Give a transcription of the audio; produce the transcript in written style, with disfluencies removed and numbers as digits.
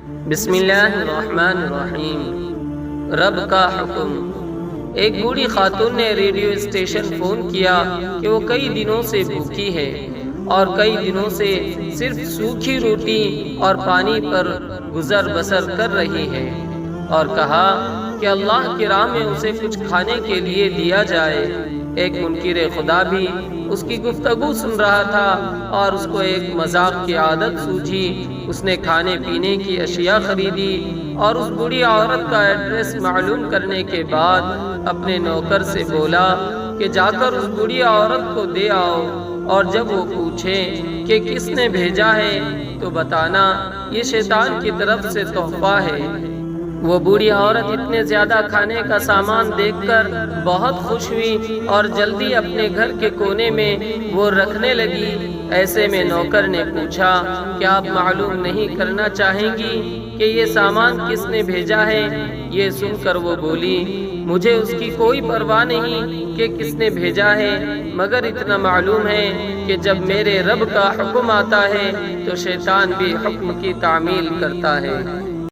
بسم اللہ الرحمن الرحیم۔ رب کا حکم۔ ایک بوڑھی خاتون نے ریڈیو اسٹیشن فون کیا کہ وہ کئی دنوں سے بھوکی ہے اور کئی دنوں سے صرف سوکھی روٹی اور پانی پر گزر بسر کر رہی ہے، اور کہا کہ اللہ کی راہ میں اسے کچھ کھانے کے لیے دیا جائے۔ ایک منکر خدا بھی اس کی گفتگو سن رہا تھا اور اس کو ایک مذاق کی عادت سوجھی۔ اس نے کھانے پینے کی اشیاء خریدی اور اس بوڑھی عورت کا ایڈریس معلوم کرنے کے بعد اپنے نوکر سے بولا کہ جا کر اس بوڑھی عورت کو دے آؤ، اور جب وہ پوچھے کہ کس نے بھیجا ہے تو بتانا یہ شیطان کی طرف سے تحفہ ہے۔ وہ بوڑھی عورت اتنے زیادہ کھانے کا سامان دیکھ کر بہت خوش ہوئی اور جلدی اپنے گھر کے کونے میں وہ رکھنے لگی۔ ایسے میں نوکر نے پوچھا کہ آپ معلوم نہیں کرنا چاہیں گی کہ یہ سامان کس نے بھیجا ہے؟ یہ سن کر وہ بولی، مجھے اس کی کوئی پرواہ نہیں کہ کس نے بھیجا ہے، مگر اتنا معلوم ہے کہ جب میرے رب کا حکم آتا ہے تو شیطان بھی حکم کی تعمیل کرتا ہے۔